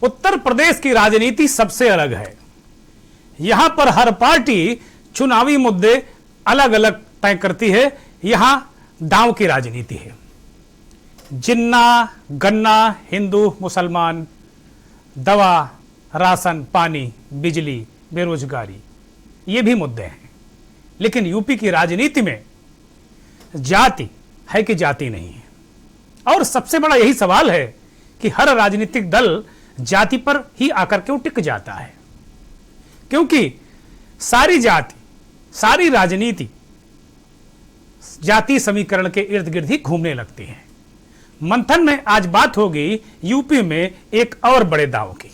उत्तर प्रदेश की राजनीति सबसे अलग है। यहां पर हर पार्टी चुनावी मुद्दे अलग अलग तय करती है। यहां दांव की राजनीति है। जिन्ना गन्ना, हिंदू मुसलमान, दवा, राशन, पानी, बिजली, बेरोजगारी, ये भी मुद्दे हैं। लेकिन यूपी की राजनीति में जाति है कि जाति नहीं है। और सबसे बड़ा यही सवाल है कि हर राजनीतिक दल जाति पर ही आकर के टिक जाता है, क्योंकि सारी जाति, सारी राजनीति जाति समीकरण के इर्द गिर्द ही घूमने लगती है। मंथन में आज बात होगी यूपी में एक और बड़े दांव की।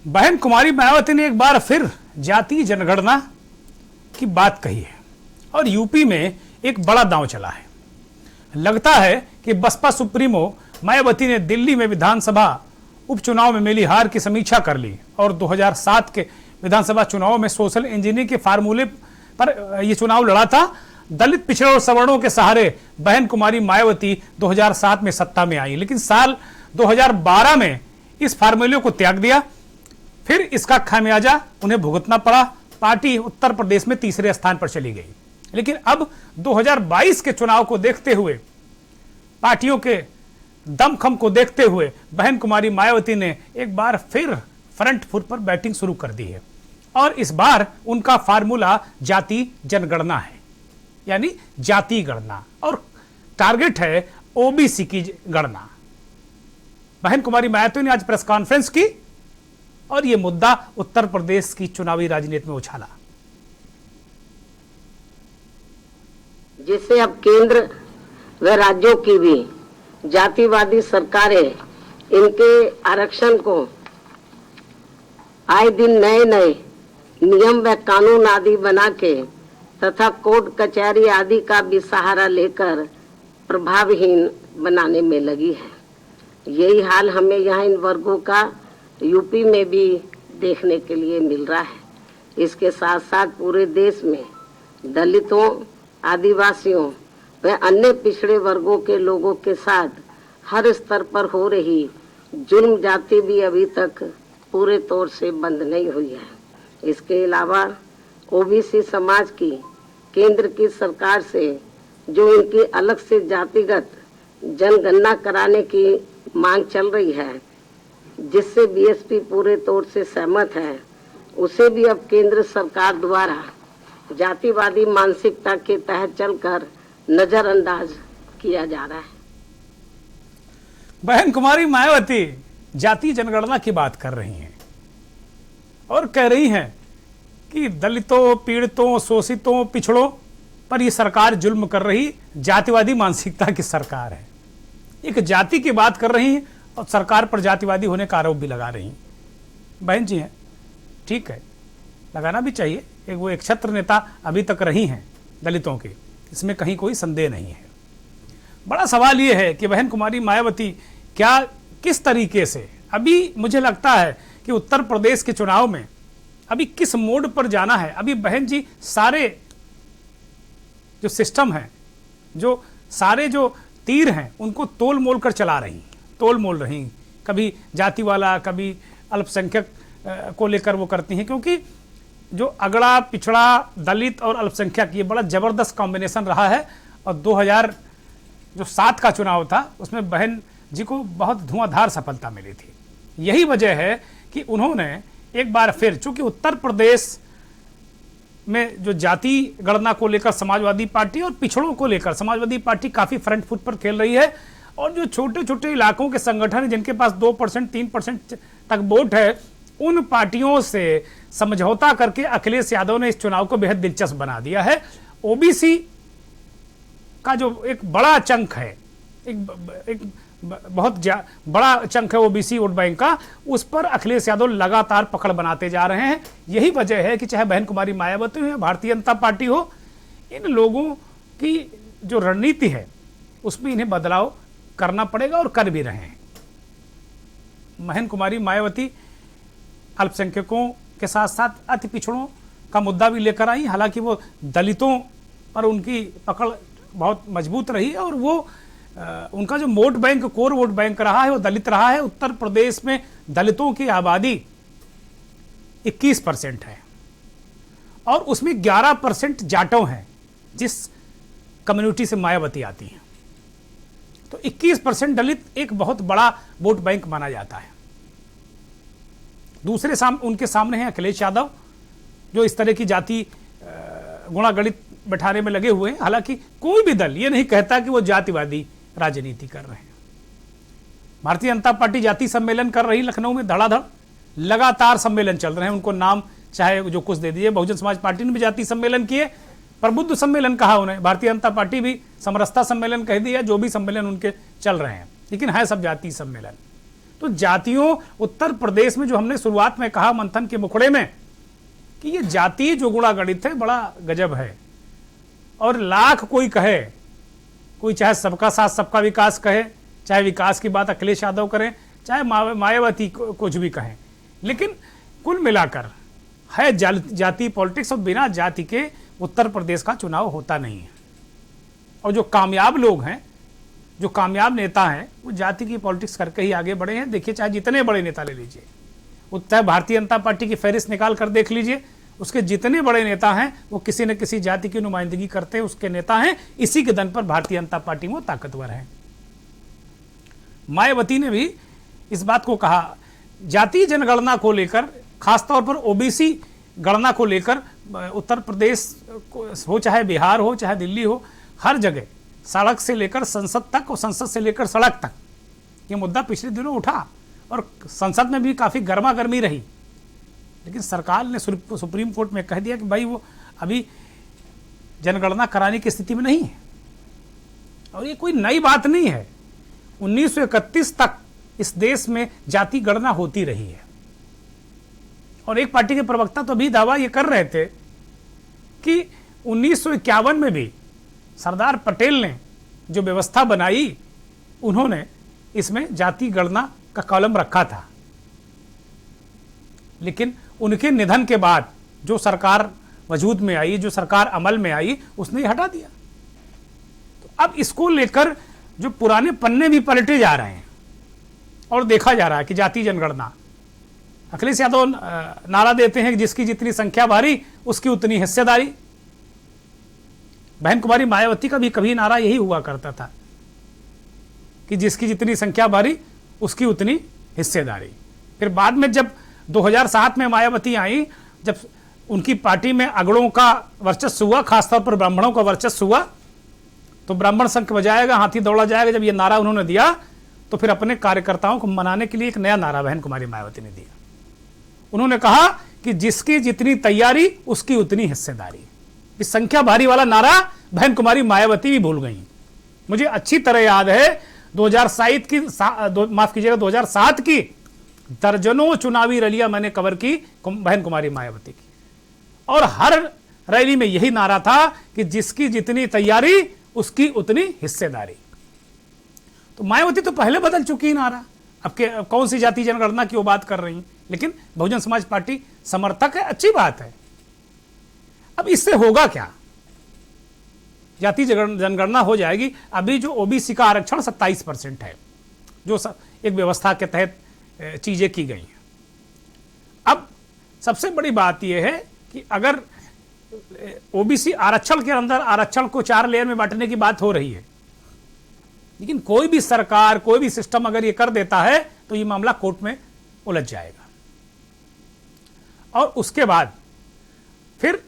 बहन कुमारी मायावती ने एक बार फिर जातीय जनगणना की बात कही है और यूपी में एक बड़ा दांव चला है। लगता है कि बसपा सुप्रीमो मायावती ने दिल्ली में विधानसभा उपचुनाव में मिली हार की समीक्षा कर ली और 2007 के विधानसभा चुनाव में सोशल इंजीनियरिंग के फार्मूले पर यह चुनाव लड़ा था। दलित, पिछड़े और सवर्णों के सहारे बहन कुमारी मायावती 2007 में सत्ता में आई, लेकिन साल 2012 में इस फार्मूले को त्याग दिया। फिर इसका खामियाजा उन्हें भुगतना पड़ा। पार्टी उत्तर प्रदेश में तीसरे स्थान पर चली गई। लेकिन अब 2022 के चुनाव को देखते हुए, पार्टियों के दमखम को देखते हुए बहन कुमारी मायावती ने एक बार फिर फ्रंट फुट पर बैटिंग शुरू कर दी है और इस बार उनका फार्मूला जाति जनगणना है, यानी जाति गणना, और टारगेट है ओबीसी की गणना। बहन कुमारी मायावती ने आज प्रेस कॉन्फ्रेंस की और यह मुद्दा उत्तर प्रदेश की चुनावी राजनीति में उछाला, जिससे अब केंद्र व राज्यों की भी जातिवादी सरकारें इनके आरक्षण को आए दिन नए नए नियम व कानून आदि बना के तथा कोर्ट कचहरी आदि का भी सहारा लेकर प्रभावहीन बनाने में लगी है। यही हाल हमें यहाँ इन वर्गों का यूपी में भी देखने के लिए मिल रहा है। इसके साथ साथ पूरे देश में दलितों, आदिवासियों व अन्य पिछड़े वर्गों के लोगों के साथ हर स्तर पर हो रही जुल्म जाति भी अभी तक पूरे तौर से बंद नहीं हुई है। इसके अलावा ओबीसी समाज की केंद्र की सरकार से जो इनकी अलग से जातिगत जनगणना कराने की मांग चल रही है, जिससे बीएसपी पूरे तौर से सहमत है, उसे भी अब केंद्र सरकार द्वारा जातिवादी मानसिकता के तहत चलकर नजरअंदाज किया जा रहा है। बहन कुमारी मायावती जाति जनगणना की बात कर रही हैं और कह रही हैं कि दलितों, पीड़ितों, शोषितों, पिछड़ों पर यह सरकार जुल्म कर रही जातिवादी मानसिकता की सरकार है। एक जाति की बात कर रही हैं और सरकार पर जातिवादी होने का आरोप भी लगा रही हैं। बहन जी हैं, ठीक है, लगाना भी चाहिए। वो एक छत्र नेता अभी तक रही हैं दलितों के, इसमें कहीं कोई संदेह नहीं है। बड़ा सवाल ये है कि बहन कुमारी मायावती क्या, किस तरीके से, अभी मुझे लगता है कि उत्तर प्रदेश के चुनाव में अभी किस मोड पर जाना है। अभी बहन जी सारे जो सिस्टम है, जो सारे जो तीर हैं, उनको तोल मोल कर चला रही, तोल मोल रही। कभी जाति वाला, कभी अल्पसंख्यक को लेकर वो करती हैं, क्योंकि जो अगड़ा, पिछड़ा, दलित और अल्पसंख्यक, ये बड़ा जबरदस्त कॉम्बिनेशन रहा है। और 2007 का चुनाव था, उसमें बहन जी को बहुत धुआंधार सफलता मिली थी। यही वजह है कि उन्होंने एक बार फिर, चूंकि उत्तर प्रदेश में जो जाति गणना को लेकर समाजवादी पार्टी और पिछड़ों को लेकर समाजवादी पार्टी काफी फ्रंट फुट पर खेल रही है, और जो छोटे छोटे इलाकों के संगठन जिनके पास 2%, 3% तक वोट है, उन पार्टियों से समझौता करके अखिलेश यादव ने इस चुनाव को बेहद दिलचस्प बना दिया है। ओबीसी का जो एक बड़ा चंक है, एक बहुत बड़ा चंक है ओबीसी वोट बैंक का, उस पर अखिलेश यादव लगातार पकड़ बनाते जा रहे हैं। यही वजह है कि चाहे बहन कुमारी मायावती हो या भारतीय जनता पार्टी हो, इन लोगों की जो रणनीति है उसमें इन्हें बदलाव करना पड़ेगा और कर भी रहे हैं। महेंद्र कुमारी मायावती अल्पसंख्यकों के साथ साथ अति पिछड़ों का मुद्दा भी लेकर आई। हालांकि वो दलितों पर उनकी पकड़ बहुत मजबूत रही और वो उनका जो vote bank, core vote bank रहा है वो दलित रहा है। उत्तर प्रदेश में दलितों की आबादी 21% है और उसमें 11% जाटों हैं, जिस कम्युनिटी से मायावती आती हैं। तो 21% दलित एक बहुत बड़ा वोट बैंक माना जाता है। दूसरे उनके सामने हैं अखिलेश यादव, जो इस तरह की जाति गुणागणित बैठाने में लगे हुए हैं। हालांकि कोई भी दल ये नहीं कहता कि वो जातिवादी राजनीति कर रहे हैं। भारतीय जनता पार्टी जाति सम्मेलन कर रही लखनऊ में धड़ाधड़, लगातार सम्मेलन चल रहे हैं। उनको नाम चाहे जो कुछ दे दीजिए। बहुजन समाज पार्टी ने भी जाति सम्मेलन किए, प्रबुद्ध सम्मेलन कहा उन्हें। भारतीय जनता पार्टी भी समरसता सम्मेलन कह दिया। जो भी सम्मेलन उनके चल रहे हैं, लेकिन है सब जाति सम्मेलन। तो जातियों, उत्तर प्रदेश में जो हमने शुरुआत में कहा मंथन के मुखड़े में कि ये जाति जो गुणागणित है बड़ा गजब है। और लाख कोई कहे, कोई चाहे सबका साथ सबका विकास कहे, चाहे विकास की बात अखिलेश यादव करें, चाहे मायावती कुछ भी कहें, लेकिन कुल मिलाकर है जाति पॉलिटिक्स। और बिना जाति के उत्तर प्रदेश का चुनाव होता नहीं है। और जो कामयाब लोग हैं, जो कामयाब नेता हैं, वो जाति की पॉलिटिक्स करके ही आगे बढ़े हैं। देखिए, चाहे जितने बड़े नेता ले लीजिए, चाहे भारतीय जनता पार्टी की फहरिस्त निकाल कर देख लीजिए, उसके जितने बड़े नेता हैं वो किसी न किसी जाति की नुमाइंदगी करते हैं, उसके नेता हैं। इसी के दम पर भारतीय जनता पार्टी में वो ताकतवर है। मायावती ने भी इस बात को कहा, जातीय जनगणना को लेकर, खासतौर पर ओबीसी गणना को लेकर उत्तर प्रदेश हो, चाहे बिहार हो, चाहे दिल्ली हो, हर जगह सड़क से लेकर संसद तक और संसद से लेकर सड़क तक ये मुद्दा पिछले दिनों उठा और संसद में भी काफ़ी गर्मा गर्मी रही। लेकिन सरकार ने सुप्रीम कोर्ट में कह दिया कि भाई वो अभी जनगणना कराने की स्थिति में नहीं है। और ये कोई नई बात नहीं है, 1931 तक इस देश में जाति गणना होती रही है। और एक पार्टी के प्रवक्ता तो अभी दावा ये कर रहे थे कि 1951 में भी सरदार पटेल ने जो व्यवस्था बनाई, उन्होंने इसमें जाति गणना का कॉलम रखा था। लेकिन उनके निधन के बाद जो सरकार वजूद में आई, जो सरकार अमल में आई, उसने हटा दिया। तो अब इसको लेकर जो पुराने पन्ने भी पलटे जा रहे हैं और देखा जा रहा है कि जाति जनगणना, अखिलेश यादव नारा देते हैं कि जिसकी जितनी संख्या भारी उसकी उतनी हिस्सेदारी। महेंद्र कुमारी मायावती का भी कभी नारा यही हुआ करता था कि जिसकी जितनी संख्या भारी उसकी उतनी हिस्सेदारी। फिर बाद में जब 2007 में मायावती आई, जब उनकी पार्टी में अगड़ों का वर्चस्व हुआ, खासतौर पर ब्राह्मणों का वर्चस्व हुआ, तो ब्राह्मण शंख बजाएगा हाथी दौड़ा जाएगा, जब ये नारा उन्होंने दिया तो फिर अपने कार्यकर्ताओं को मनाने के लिए एक नया नारा महेंद्र कुमारी मायावती ने दिया। उन्होंने कहा कि जिसकी जितनी तैयारी उसकी उतनी हिस्सेदारी। इस संख्या भारी वाला नारा महेंद्र कुमारी मायावती भी भूल गई। मुझे अच्छी तरह याद है 2007 की दर्जनों चुनावी रैलियां मैंने कवर की महेंद्र कुमारी मायावती की, और हर रैली में यही नारा था कि जिसकी जितनी तैयारी उसकी उतनी हिस्सेदारी। तो मायावती तो पहले बदल चुकी है नारा, अब कौन सी जाति जनगणना की वो बात कर रही हैं, लेकिन बहुजन समाज पार्टी समर्थक है, अच्छी बात है। अब इससे होगा क्या? जाति जनगणना हो जाएगी। अभी जो ओबीसी का आरक्षण 27% है, जो एक व्यवस्था के तहत चीजें की गई हैं। अब सबसे बड़ी बात यह है कि अगर ओबीसी आरक्षण के अंदर आरक्षण को 4 लेयर में बांटने की बात हो रही है, लेकिन कोई भी सरकार, कोई भी सिस्टम अगर ये कर देता है तो ये मामला कोर्ट में उलझ जाएगा और उसके बाद फिर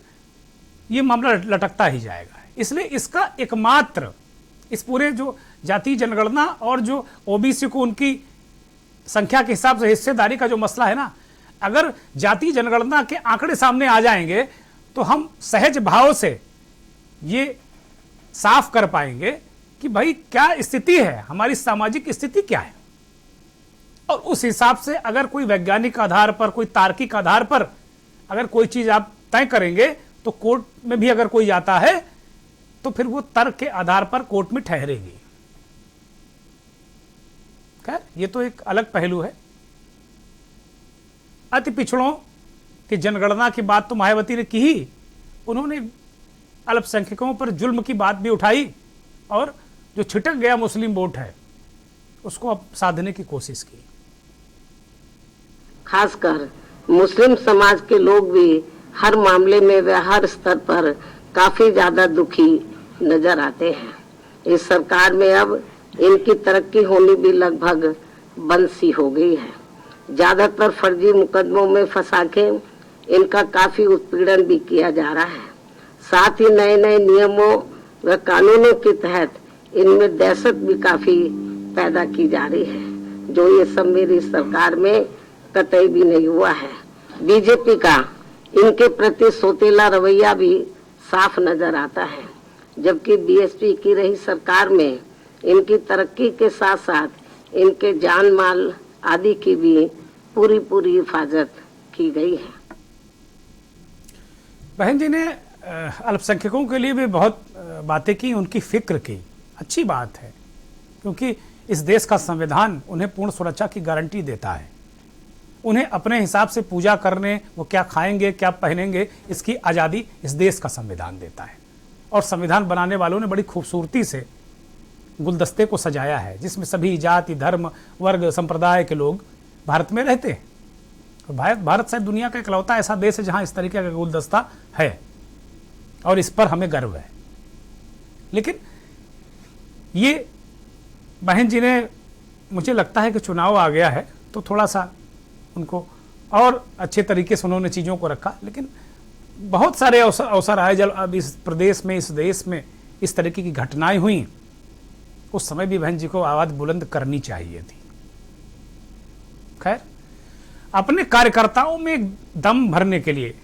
ये मामला लटकता ही जाएगा। इसलिए इसका एकमात्र, इस पूरे जो जाति जनगणना और जो ओबीसी को उनकी संख्या के हिसाब से हिस्सेदारी का जो मसला है ना, अगर जाति जनगणना के आंकड़े सामने आ जाएंगे तो हम सहज भाव से ये साफ कर पाएंगे कि भाई क्या स्थिति है, हमारी सामाजिक स्थिति क्या है। और उस हिसाब से अगर कोई वैज्ञानिक आधार पर, कोई तार्किक आधार पर अगर कोई चीज आप तय करेंगे तो कोर्ट में भी अगर कोई जाता है तो फिर वो तर्क के आधार पर कोर्ट में ठहरेगी। खैर, ये तो एक अलग पहलू है। अति पिछड़ों की जनगणना की बात तो मायावती ने की ही, उन्होंने अल्पसंख्यकों पर जुल्म की बात भी उठाई और जो छिटक गया मुस्लिम वोट है उसको अब साधने की कोशिश की। खासकर मुस्लिम समाज के लोग भी हर मामले में व हर स्तर पर काफी ज्यादा दुखी नजर आते हैं। इस सरकार में अब इनकी तरक्की होनी भी लगभग बंद सी हो गई है। ज्यादातर फर्जी मुकदमों में फंसा के इनका काफी उत्पीड़न भी किया जा रहा है। साथ ही नए नए नियमों व कानूनों के तहत इनमें दहशत भी काफी पैदा की जा रही है, जो ये सब मेरी सरकार में कतई भी नहीं हुआ है। बीजेपी का इनके प्रति सौतेला रवैया भी साफ नजर आता है, जबकि बीएसपी की रही सरकार में इनकी तरक्की के साथ साथ इनके जान माल आदि की भी पूरी पूरी हिफाजत की गई है। बहन जी ने अल्पसंख्यकों के लिए भी बहुत बातें की, उनकी फिक्र की। अच्छी बात है, क्योंकि इस देश का संविधान उन्हें पूर्ण सुरक्षा की गारंटी देता है। उन्हें अपने हिसाब से पूजा करने, वो क्या खाएंगे क्या पहनेंगे, इसकी आज़ादी इस देश का संविधान देता है। और संविधान बनाने वालों ने बड़ी खूबसूरती से गुलदस्ते को सजाया है, जिसमें सभी जाति धर्म वर्ग संप्रदाय के लोग भारत में रहते हैं। और भारत शायद दुनिया का इकलौता ऐसा देश है जहां इस तरीके का गुलदस्ता है, और इस पर हमें गर्व है। लेकिन ये बहन जी ने, मुझे लगता है कि चुनाव आ गया है तो थोड़ा सा उनको और अच्छे तरीके से उन्होंने चीज़ों को रखा। लेकिन बहुत सारे अवसर आए जब अब इस प्रदेश में, इस देश में इस तरीके की घटनाएं हुई, उस समय भी बहन जी को आवाज़ बुलंद करनी चाहिए थी। खैर, अपने कार्यकर्ताओं में दम भरने के लिए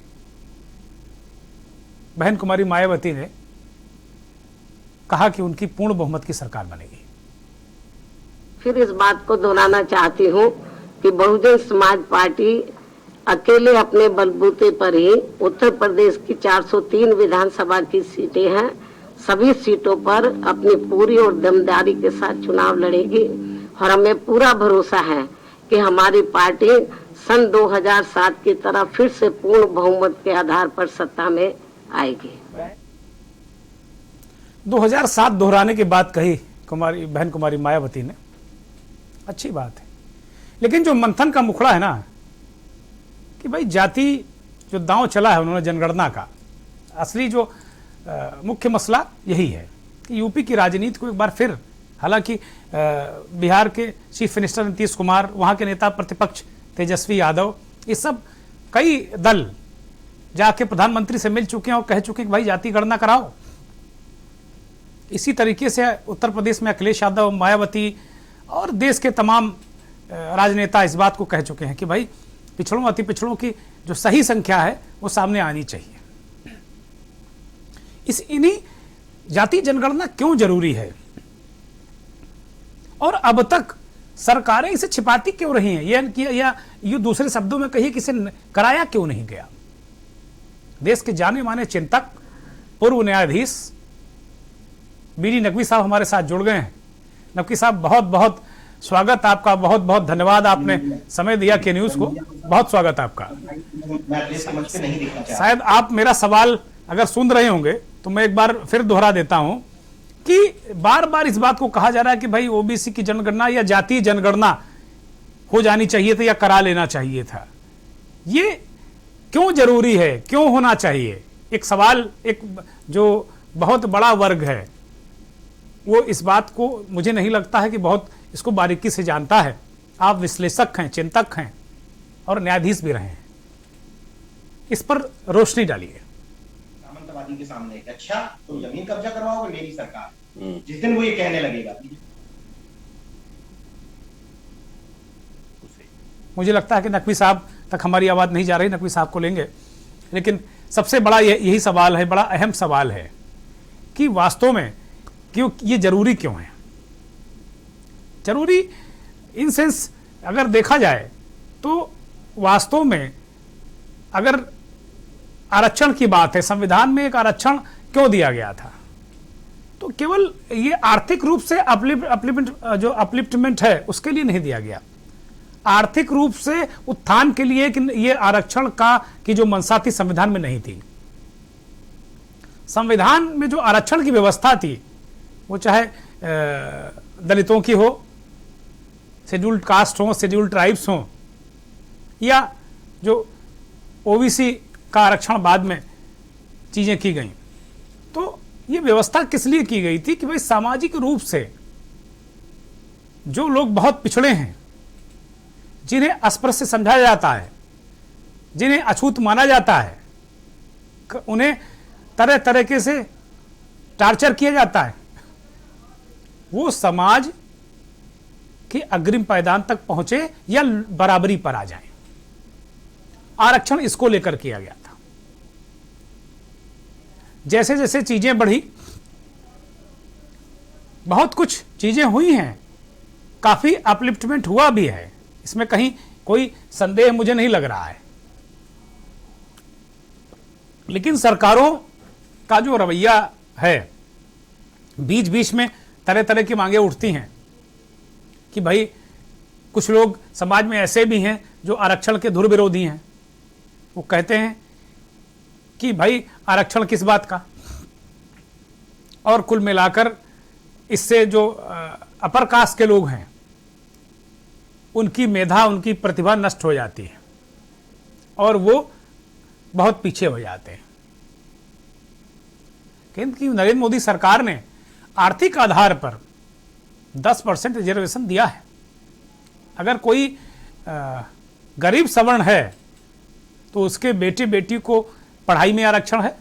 बहन कुमारी मायावती ने कहा कि उनकी पूर्ण बहुमत की सरकार बनेगी। फिर इस बात को दोहराना चाहती हूँ कि बहुजन समाज पार्टी अकेले अपने बलबूते पर ही उत्तर प्रदेश की 403 विधानसभा की सीटें हैं, सभी सीटों पर अपनी पूरी और दमदारी के साथ चुनाव लड़ेगी। और हमें पूरा भरोसा है कि हमारी पार्टी सन 2007 की तरह फिर से पूर्ण बहुमत के आधार पर सत्ता में आएगी। 2007 दोहराने की बात कही बहन कुमारी मायावती ने, अच्छी बात है। लेकिन जो मंथन का मुखड़ा है ना, कि भाई जाति जो दांव चला है उन्होंने जनगणना का, असली जो मुख्य मसला यही है कि यूपी की राजनीति को एक बार फिर, हालांकि बिहार के चीफ मिनिस्टर नीतीश कुमार, वहाँ के नेता प्रतिपक्ष तेजस्वी यादव, ये सब कई दल जाके प्रधानमंत्री से मिल चुके हैं और कह चुके हैं कि भाई जाति गणना कराओ। इसी तरीके से उत्तर प्रदेश में अखिलेश यादव, मायावती और देश के तमाम राजनेता इस बात को कह चुके हैं कि भाई पिछड़ों अति पिछड़ों की जो सही संख्या है वो सामने आनी चाहिए। इन्हीं जाति जनगणना क्यों जरूरी है और अब तक सरकारें इसे छिपाती क्यों रही हैं, या ये दूसरे शब्दों में कहिए कि इसे कराया क्यों नहीं गया। देश के जाने माने चिंतक, पूर्व न्यायाधीश बीडी नकवी साहब हमारे साथ जुड़ गए हैं। नकवी साहब, बहुत बहुत स्वागत आपका, बहुत बहुत धन्यवाद, आपने समय दिया के न्यूज को, बहुत स्वागत आपका। शायद आप मेरा सवाल अगर सुन रहे होंगे तो मैं एक बार फिर दोहरा देता हूं कि बार बार इस बात को कहा जा रहा है कि भाई ओबीसी की जनगणना या जातीय जनगणना हो जानी चाहिए था या करा लेना चाहिए था। ये क्यों जरूरी है, क्यों होना चाहिए? एक सवाल, एक जो बहुत बड़ा वर्ग है वो इस बात को, मुझे नहीं लगता है कि बहुत इसको बारीकी से जानता है। आप विश्लेषक हैं, चिंतक हैं और न्यायाधीश भी रहे हैं, इस पर रोशनी डालिए। सामंतवादी के सामने, अच्छा तुम जमीन कब्जा करवाओगे मेरी सरकार, जिस दिन वो ये कहने लगेगा। मुझे लगता है कि नकवी साहब तक हमारी आवाज नहीं जा रही, नकवी साहब को लेंगे। लेकिन सबसे बड़ा यही सवाल है, बड़ा अहम सवाल है कि वास्तव में क्यों ये जरूरी क्यों है। जरूरी इन सेंस अगर देखा जाए तो वास्तव में अगर आरक्षण की बात है, संविधान में एक आरक्षण क्यों दिया गया था? तो केवल ये आर्थिक रूप से अपलिफ्टमेंट है उसके लिए नहीं दिया गया, आर्थिक रूप से उत्थान के लिए कि ये आरक्षण की जो मंशा थी संविधान में नहीं थी। संविधान में जो आरक्षण की व्यवस्था थी वो चाहे दलितों की हो, शेड्यूल्ड कास्ट हो, शेड्यूल्ड ट्राइब्स हो, या जो ओबीसी का आरक्षण बाद में चीजें की गई, तो ये व्यवस्था किस लिए की गई थी कि भाई सामाजिक रूप से जो लोग बहुत पिछड़े हैं, जिन्हें अस्पृश्य समझा जाता है, जिन्हें अछूत माना जाता है, उन्हें तरह तरीके से टार्चर किया जाता है, वो समाज के अग्रिम पायदान तक पहुंचे या बराबरी पर आ जाए। आरक्षण इसको लेकर किया गया था। जैसे जैसे चीजें बढ़ी, बहुत कुछ चीजें हुई हैं, काफी अपलिफ्टमेंट हुआ भी है, इसमें कहीं कोई संदेह मुझे नहीं लग रहा है। लेकिन सरकारों का जो रवैया है, बीच बीच में तरह तरह की मांगे उठती हैं कि भाई कुछ लोग समाज में ऐसे भी हैं जो आरक्षण के धुर विरोधी हैं। वो कहते हैं कि भाई आरक्षण किस बात का, और कुल मिलाकर इससे जो अपर कास्ट के लोग हैं उनकी मेधा, उनकी प्रतिभा नष्ट हो जाती है और वो बहुत पीछे हो जाते हैं। कि नरेंद्र मोदी सरकार ने आर्थिक आधार पर 10% रिजर्वेशन दिया है। अगर कोई गरीब सवर्ण है तो उसके बेटे बेटी को पढ़ाई में आरक्षण है।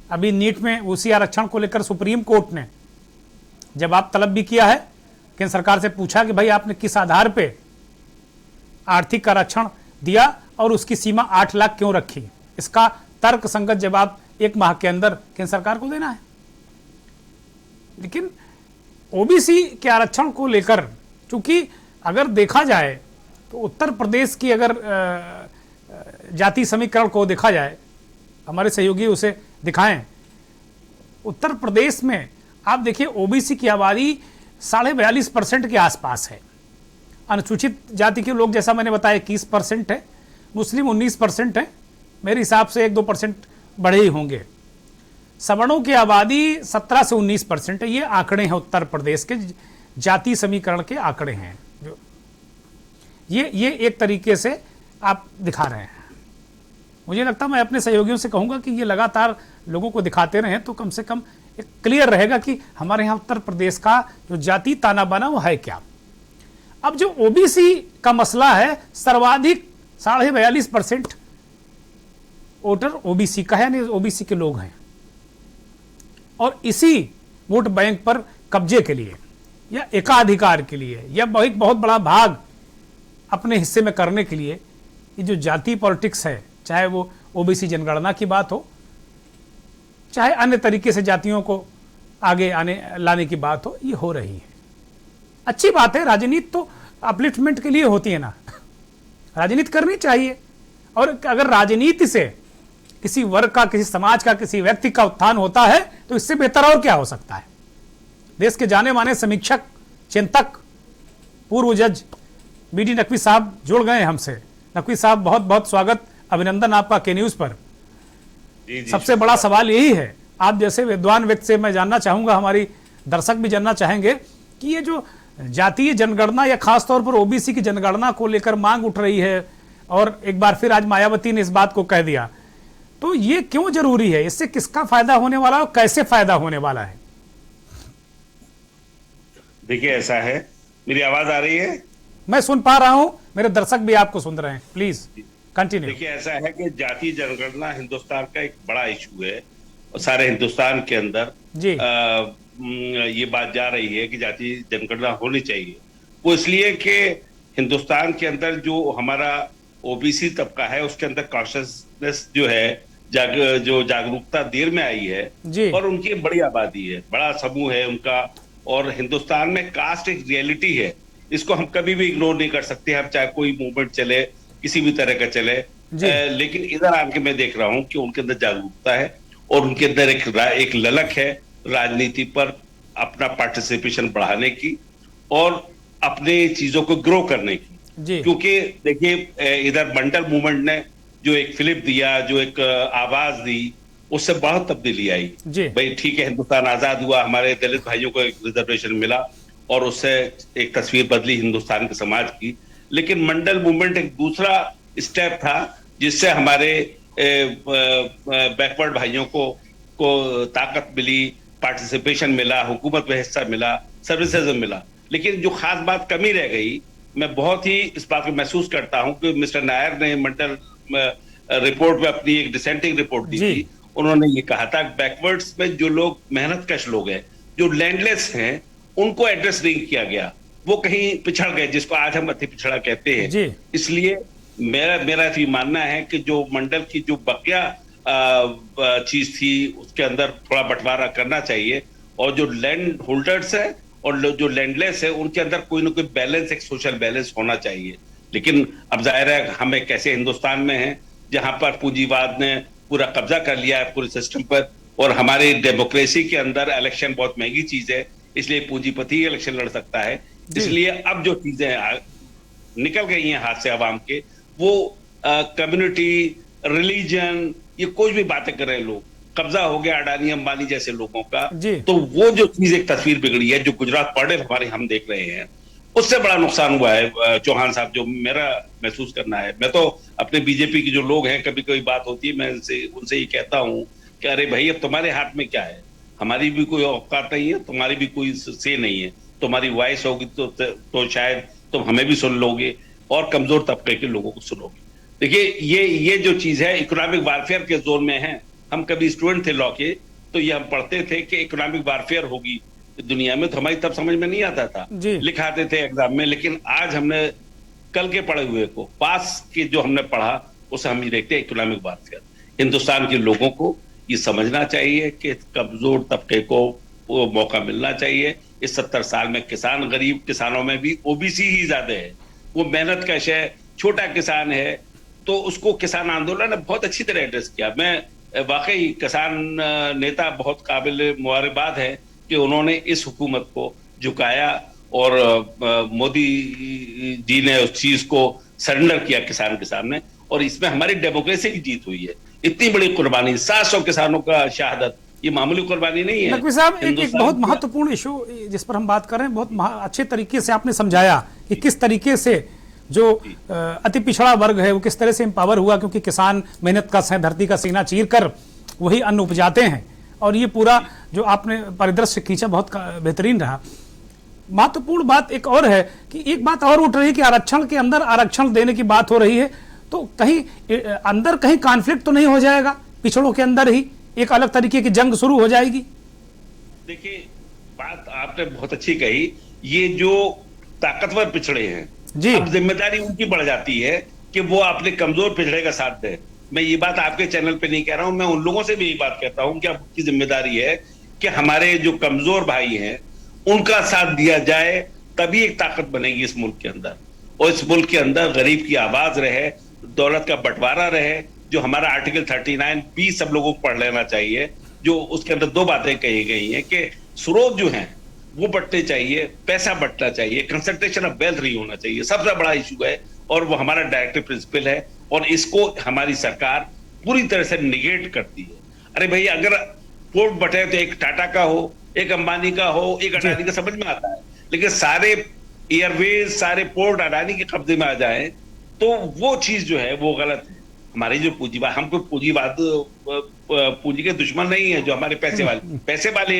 अभी नीट में उसी आरक्षण को लेकर सुप्रीम कोर्ट ने जवाब तलब भी किया है, केंद्र सरकार से पूछा कि भाई आपने किस आधार पे आर्थिक आरक्षण दिया और उसकी सीमा 8 लाख क्यों रखी। इसका तर्क संगत जवाब 1 माह के अंदर केंद्र सरकार को देना है। लेकिन ओबीसी के आरक्षण को लेकर, चूंकि अगर देखा जाए तो उत्तर प्रदेश की अगर जाति समीकरण को देखा जाए, हमारे सहयोगी उसे दिखाएं, उत्तर प्रदेश में आप देखिए ओबीसी की आबादी 42.5% के आसपास है। अनुसूचित जाति के लोग जैसा मैंने बताया 21% है, मुस्लिम 19% है, मेरे हिसाब से 1-2% बढ़े ही होंगे। सवर्णों की आबादी 17 से 19% है। ये आंकड़े हैं उत्तर प्रदेश के जाति समीकरण के आंकड़े हैं, जो ये एक तरीके से आप दिखा रहे हैं। मुझे लगता है मैं अपने सहयोगियों से कहूंगा कि ये लगातार लोगों को दिखाते रहें तो कम से कम एक क्लियर रहेगा कि हमारे यहाँ उत्तर प्रदेश का जो जाति ताना बाना वो है क्या। अब जो ओबीसी का मसला है, सर्वाधिक 42.5% वोटर ओबीसी का है, यानी ओबीसी के लोग हैं, और इसी वोट बैंक पर कब्जे के लिए या एकाधिकार के लिए या बहुत बड़ा भाग अपने हिस्से में करने के लिए ये जो जाति पॉलिटिक्स है, चाहे वो ओबीसी जनगणना की बात हो, चाहे अन्य तरीके से जातियों को आगे लाने की बात हो, ये हो रही है। अच्छी बात है, राजनीति तो अपलिफ्टमेंट के लिए होती है ना, राजनीति करनी चाहिए। और अगर राजनीति से किसी वर्ग का, किसी समाज का, किसी व्यक्ति का उत्थान होता है तो इससे बेहतर और क्या हो सकता है। देश के जाने माने समीक्षक, चिंतक, पूर्व जज बीडी नकवी साहब जुड़ गए हमसे। नकवी साहब, बहुत बहुत स्वागत, अभिनंदन आपका के न्यूज पर। सबसे बड़ा सवाल यही है, आप जैसे विद्वान व्यक्ति से मैं जानना चाहूंगा, हमारी दर्शक भी जानना चाहेंगे कि ये जो जातीय जनगणना या खासतौर पर ओबीसी की जनगणना को लेकर मांग उठ रही है, और एक बार फिर आज मायावती ने इस बात को कह दिया, तो ये क्यों जरूरी है, इससे किसका फायदा होने वाला है और कैसे फायदा होने वाला है? देखिए ऐसा है, मेरी आवाज आ रही है? मैं सुन पा रहा हूं, मेरे दर्शक भी आपको सुन रहे हैं, प्लीज कंटिन्यू। देखिए ऐसा है कि जातीय जनगणना हिंदुस्तान का एक बड़ा इशू है, और सारे हिंदुस्तान के अंदर जी ये बात जा रही है कि जातीय जनगणना होनी चाहिए। वो इसलिए कि हिंदुस्तान के अंदर जो हमारा ओबीसी तबका है उसके अंदर कॉन्शियसनेस जो है, जो जागरूकता देर में आई है जी, और उनकी बड़ी आबादी है, बड़ा समूह है उनका, और हिंदुस्तान में कास्ट एक रियलिटी है, इसको हम कभी भी इग्नोर नहीं कर सकते। हम चाहे कोई मूवमेंट चले, किसी भी तरह का चले, लेकिन इधर आके मैं देख रहा हूं कि उनके अंदर जागरूकता है और उनके अंदर एक ललक है राजनीति पर अपना पार्टिसिपेशन बढ़ाने की और अपने चीजों को ग्रो करने की। जी। क्योंकि देखिए इधर मंडल मूवमेंट ने जो एक फिलिप दिया, जो एक आवाज दी, उससे बहुत तब्दीली आई। जी। भाई ठीक है, हिंदुस्तान आजाद हुआ, हमारे दलित भाइयों को एक रिजर्वेशन मिला और उससे एक तस्वीर बदली हिंदुस्तान के समाज की। लेकिन मंडल मूवमेंट एक दूसरा स्टेप था जिससे हमारे बैकवर्ड भाइयों को ताकत मिली, पार्टिसिपेशन मिला, हुकूमत में हिस्सा मिला, सर्विसेज मिला। लेकिन जो खास बात कमी रह गई, मैं बहुत ही इस बात को महसूस करता हूं कि मिस्टर नायर ने मंडल रिपोर्ट में अपनी एक डिसेंटिंग रिपोर्ट दी थी। उन्होंने ये कहा था बैकवर्ड्स में जो लोग मेहनत कश लोग हैं, जो लैंडलेस हैं, उनको एड्रेस नहीं किया गया, वो कहीं पिछड़ गए, जिसको आज हम अति पिछड़ा कहते हैं। इसलिए मेरा ये मानना है कि जो मंडल की जो बकिया चीज थी उसके अंदर थोड़ा बंटवारा करना चाहिए, और जो लैंड होल्डर्स है और जो लैंडलेस है उनके अंदर कोई ना कोई बैलेंस, एक सोशल बैलेंस होना चाहिए। लेकिन अब जाहिर है हम एक ऐसे हिंदुस्तान में हैं जहां पर पूंजीवाद ने पूरा कब्जा कर लिया है पूरे सिस्टम पर, और हमारी डेमोक्रेसी के अंदर इलेक्शन बहुत महंगी चीज है, इसलिए पूंजीपति ही इलेक्शन लड़ सकता है। इसलिए अब जो चीजें निकल गई हैं हाथ से आवाम के, वो कम्युनिटी, रिलीजन, ये कोई भी बातें कर रहे हैं लोग, कब्जा हो गया अडानी अंबानी जैसे लोगों का, तो वो जो चीज एक तस्वीर बिगड़ी है, जो गुजरात पड़े हमारे हम देख रहे हैं, उससे बड़ा नुकसान हुआ है। चौहान साहब, जो मेरा महसूस करना है, मैं तो अपने बीजेपी के जो लोग हैं, कभी कोई बात होती है मैं उनसे ही कहता हूं कि अरे भाई अब तुम्हारे हाथ में क्या है, हमारी भी कोई औकात नहीं है, तुम्हारी भी कोई से नहीं है, तुम्हारी वॉइस होगी तो शायद तुम हमें भी सुन लोगे और कमजोर तबके के लोगों को सुनोगे। देखिए ये जो चीज है इकोनॉमिक वारफेयर के जोन में है। हम कभी स्टूडेंट थे लॉ के, तो ये हम पढ़ते थे कि इकोनॉमिक वारफेयर होगी दुनिया में, तो हमारी तब समझ में नहीं आता था, लिखाते थे एग्जाम में। लेकिन आज हमने कल के पढ़े हुए को, पास के जो हमने पढ़ा, उसे हम ये देखते हैं इकोनॉमिक वारफेयर। हिंदुस्तान के लोगों को ये समझना चाहिए कि कमजोर तबके को वो मौका मिलना चाहिए। इस 70 साल में किसान, गरीब किसानों में भी ओबीसी ही ज्यादा है, वो मेहनत कश है, छोटा किसान है, तो उसको किसान आंदोलन ने बहुत अच्छी तरह एड्रेस किया। मैं वाकई किसान नेता बहुत काबिल मुबारकबाद है कि उन्होंने इस हुकूमत को झुकाया और मोदी जी ने उस चीज को सरेंडर किया किसान के सामने, और इसमें हमारी डेमोक्रेसी की जीत हुई है। इतनी बड़ी कुर्बानी, 700 किसानों का शहादत, ये मामूली कुर्बानी नहीं है। नकवी साहब, एक बहुत महत्वपूर्ण इशू जिस पर हम बात कर रहे हैं, बहुत अच्छे तरीके से आपने समझाया कि किस तरीके से जो अति पिछड़ा वर्ग है वो किस तरह से एम्पावर हुआ, क्योंकि किसान मेहनत का धरती का सीना चीर कर वही अन्न उपजाते हैं। और ये पूरा जो आपने परिदृश्य खींचा बहुत बेहतरीन रहा। महत्वपूर्ण बात एक और है कि एक बात और उठ रही है कि आरक्षण के अंदर आरक्षण देने की बात हो रही है, तो कहीं अंदर कहीं कॉन्फ्लिक्ट तो नहीं हो जाएगा, पिछड़ों के अंदर ही एक अलग तरीके की जंग शुरू हो जाएगी? देखिए, बात आपने बहुत अच्छी कही। ये जो ताकतवर पिछड़े हैं जी, अब जिम्मेदारी उनकी बढ़ जाती है कि वो अपने कमजोर पिछड़े का साथ दें। मैं ये बात आपके चैनल पे नहीं कह रहा हूं, मैं उन लोगों से भी यही बात कहता हूं कि आपकी जिम्मेदारी है कि हमारे जो कमजोर भाई हैं उनका साथ दिया जाए, तभी एक ताकत बनेगी इस मुल्क के अंदर। और इस मुल्क के अंदर गरीब की आवाज रहे, दौलत का बंटवारा रहे। जो हमारा आर्टिकल 39B सब लोगों को पढ़ लेना चाहिए, जो उसके अंदर 2 बातें कही गई हैं कि स्रोत जो हैं वो बंटने चाहिए, पैसा बंटना चाहिए, कंसंट्रेशन ऑफ वेल्थ नहीं होना चाहिए। सबसे बड़ा इशू है और वो हमारा डायरेक्टिव प्रिंसिपल है, और इसको हमारी सरकार पूरी तरह से निगेट करती है। अरे भाई, अगर पोर्ट बटे तो एक टाटा का हो, एक अंबानी का हो, एक अडानी का, समझ में आता है। लेकिन सारे एयरवेज, सारे पोर्ट अडानी के कब्जे में आ जाए तो वो चीज जो है वो गलत है। हमारी जो पूंजीवाद, हम कोई पूंजीवाद पूंजी के दुश्मन नहीं है। जो हमारे पैसे वाले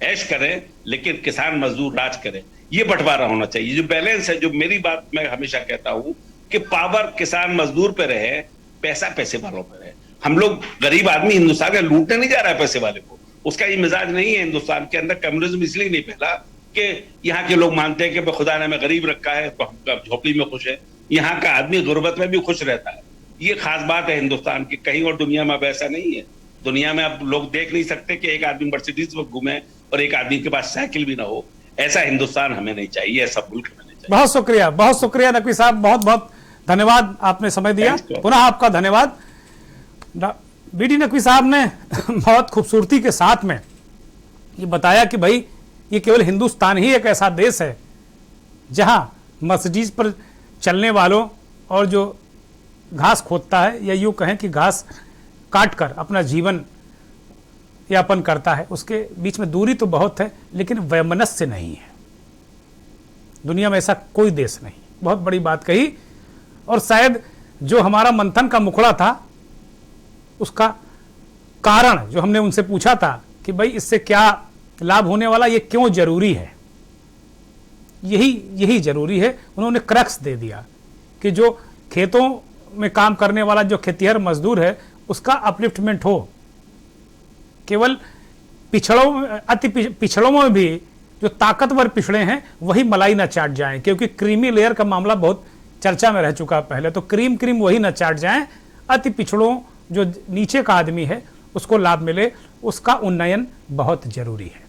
ऐश करें, लेकिन किसान मजदूर राज करें, ये बंटवारा होना चाहिए। जो बैलेंस है, जो मेरी बात मैं हमेशा कहता हूं कि पावर किसान मजदूर पे रहे, पैसा पैसे वालों पे रहे। हम लोग गरीब आदमी हिंदुस्तान में लूटने नहीं जा रहा है पैसे वाले को, उसका ये मिजाज नहीं है। हिंदुस्तान के अंदर कम्युनिज्म इसलिए नहीं फैला कि यहाँ के लोग मानते हैं कि खुदा ने हमें गरीब रखा है तो हम झोपड़ी में खुश है। यहाँ का आदमी गुर्बत में भी खुश रहता है। ये खास बात है हिंदुस्तान की, कहीं और दुनिया में अब ऐसा नहीं है। दुनिया में अब लोग देख नहीं सकते कि एक आदमी मर्सिडीज में घूमे और एक आदमी के पास साइकिल भी ना हो। ऐसा हिंदुस्तान हमें नहीं चाहिए, ऐसा मुल्क हमें नहीं चाहिए। बहुत शुक्रिया नकवी साहब, बहुत बहुत धन्यवाद, आपने समय दिया। पुनः आपका धन्यवाद। बीडी नकवी साहब ने बहुत खूबसूरती के साथ में ये बताया कि भाई ये केवल हिंदुस्तान ही एक ऐसा देश है जहां मर्सिडीज पर चलने वालों और जो घास खोदता है या यूं कहें कि घास काट कर अपना जीवन यापन करता है, उसके बीच में दूरी तो बहुत है लेकिन वैमनस्य नहीं है। दुनिया में ऐसा कोई देश नहीं। बहुत बड़ी बात कही। और शायद जो हमारा मंथन का मुखड़ा था उसका कारण जो हमने उनसे पूछा था कि भाई इससे क्या लाभ होने वाला, ये क्यों जरूरी है, यही जरूरी है। उन्होंने क्रक्स दे दिया कि जो खेतों में काम करने वाला जो खेतिहर मजदूर है उसका अपलिफ्टमेंट हो। केवल अति पिछड़ों में भी जो ताकतवर पिछड़े हैं वही मलाई ना चाट जाएं, क्योंकि क्रीमी लेयर का मामला बहुत चर्चा में रह चुका पहले। तो क्रीम वही ना चाट जाएं। अति पिछड़ों जो नीचे का आदमी है उसको लाभ मिले, उसका उन्नयन बहुत जरूरी है।